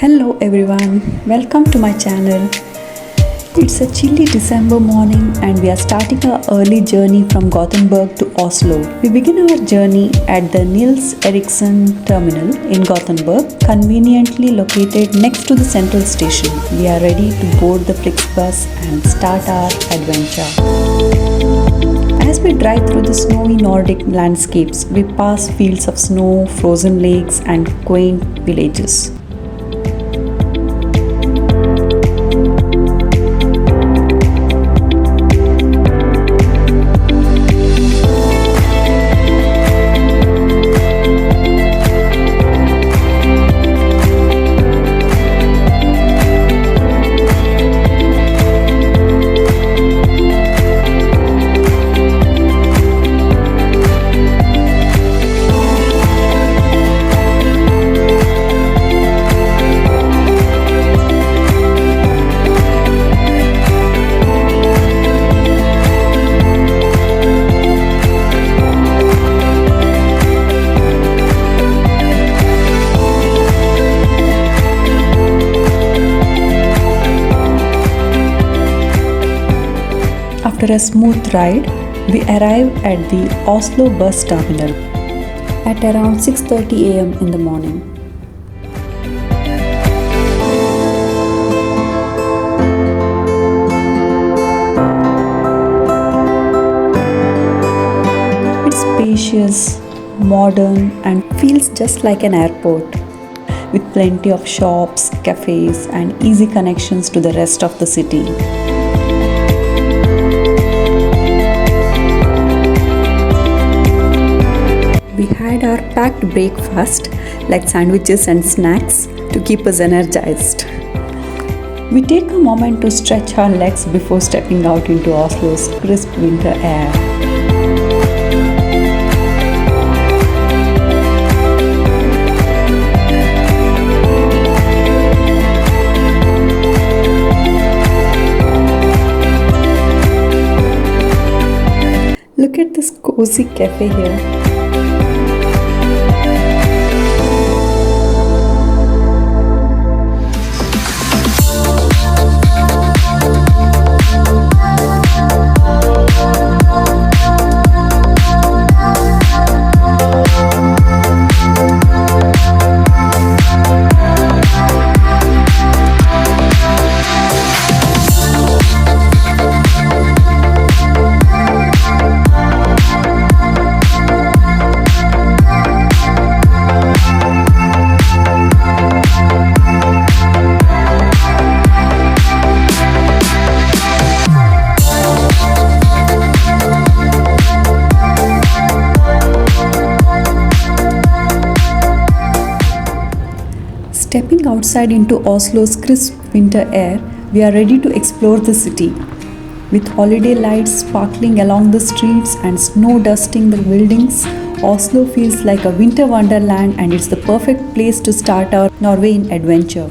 Hello everyone, welcome to my channel. It's a chilly December morning and we are starting our early journey from Gothenburg to Oslo. We begin our journey at the Niels Eriksen terminal in Gothenburg, conveniently located next to the central station. We are ready to board the FlixBus and start our adventure. As we drive through the snowy Nordic landscapes, we pass fields of snow, frozen lakes and quaint villages. After a smooth ride, we arrive at the Oslo Bus Terminal at around 6:30 a.m. in the morning. It's spacious, modern and feels just like an airport, with plenty of shops, cafes and easy connections to the rest of the city. We had our packed breakfast like sandwiches and snacks to keep us energized. We take a moment to stretch our legs before stepping out into Oslo's crisp winter air. Look at this cozy cafe here. Stepping outside into Oslo's crisp winter air, we are ready to explore the city. With holiday lights sparkling along the streets and snow dusting the buildings, Oslo feels like a winter wonderland and it's the perfect place to start our Norwegian adventure.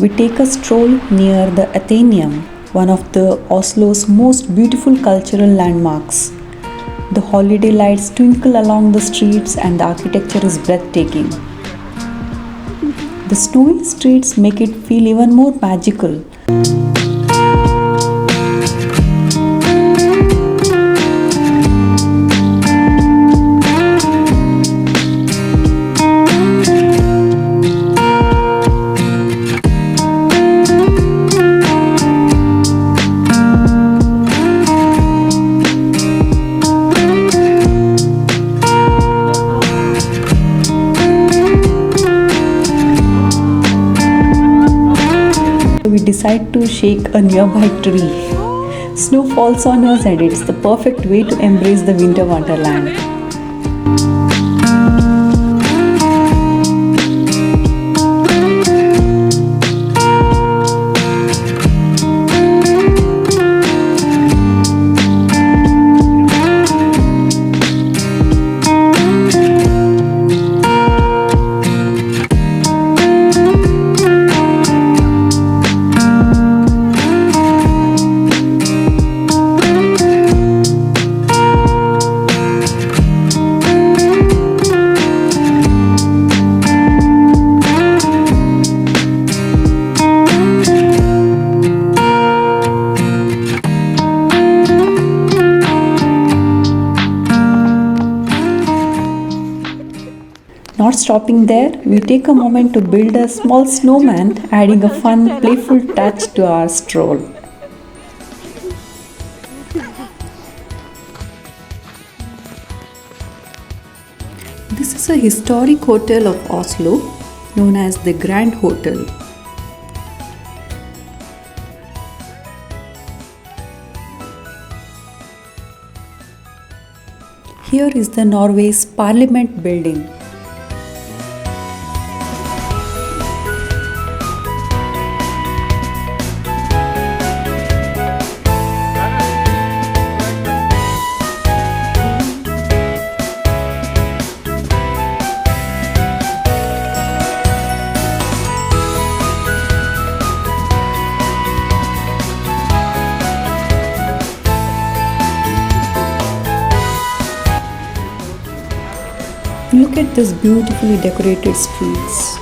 We take a stroll near the Athenæum, one of the Oslo's most beautiful cultural landmarks. The holiday lights twinkle along the streets and the architecture is breathtaking. The snowy streets make it feel even more magical. we decide to shake a nearby tree. Snow falls on us and it's the perfect way to embrace the winter wonderland. Not stopping there, we take a moment to build a small snowman, adding a fun, playful touch to our stroll. This is a historic hotel of Oslo, known as the Grand Hotel. Here is the Norway's Parliament building. Look at these beautifully decorated streets.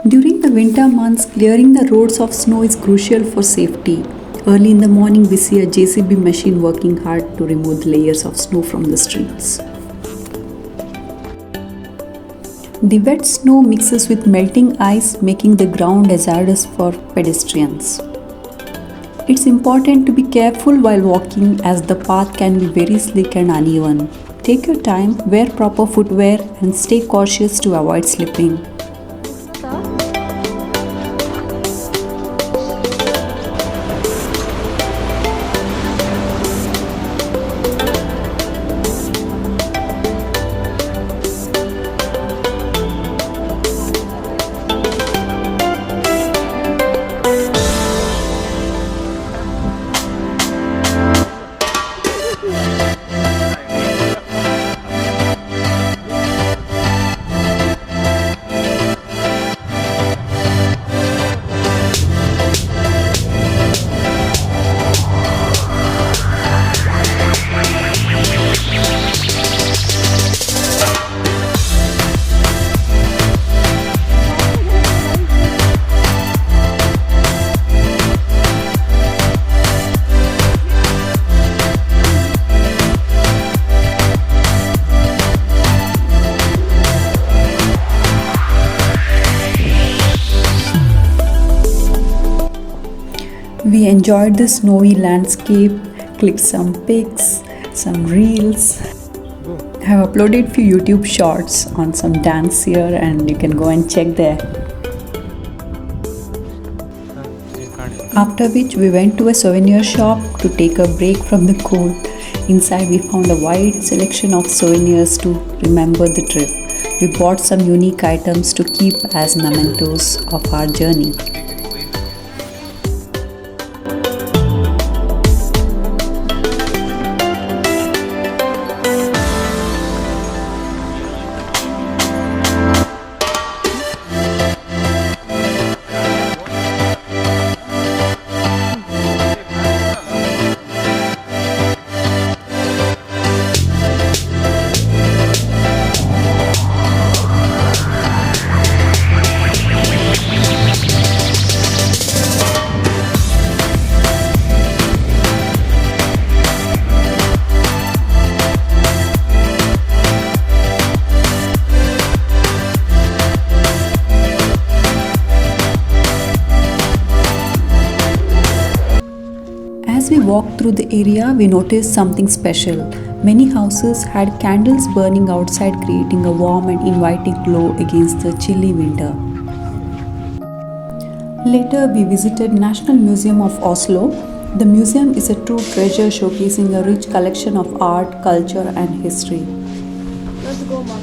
During the winter months, clearing the roads of snow is crucial for safety. Early in the morning, we see a JCB machine working hard to remove the layers of snow from the streets. The wet snow mixes with melting ice, making the ground hazardous for pedestrians. It's important to be careful while walking as the path can be very slick and uneven. Take your time, wear proper footwear, and stay cautious to avoid slipping. We enjoyed the snowy landscape, clicked some pics, some reels. I have uploaded few YouTube shorts on some dance here and you can go and check there. After which we went to a souvenir shop to take a break from the cold. Inside we found a wide selection of souvenirs to remember the trip. We bought some unique items to keep as mementos of our journey. As we walked through the area, we noticed something special. Many houses had candles burning outside, creating a warm and inviting glow against the chilly winter. Later, we visited National Museum of Oslo. The museum is a true treasure showcasing a rich collection of art, culture and history. Let's go, Mom.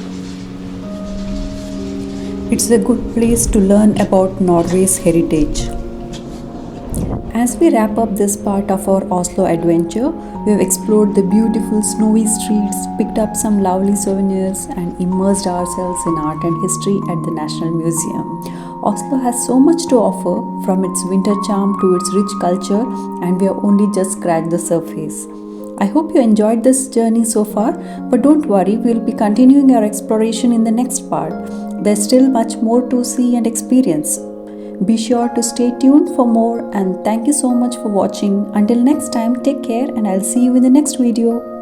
It's a good place to learn about Norway's heritage. As we wrap up this part of our Oslo adventure, we have explored the beautiful snowy streets, picked up some lovely souvenirs, and immersed ourselves in art and history at the National Museum. Oslo has so much to offer, from its winter charm to its rich culture, and we have only just scratched the surface. I hope you enjoyed this journey so far, but don't worry, we'll be continuing our exploration in the next part. There's still much more to see and experience. Be sure to stay tuned for more, and thank you so much for watching. Until next time, take care and I'll see you in the next video.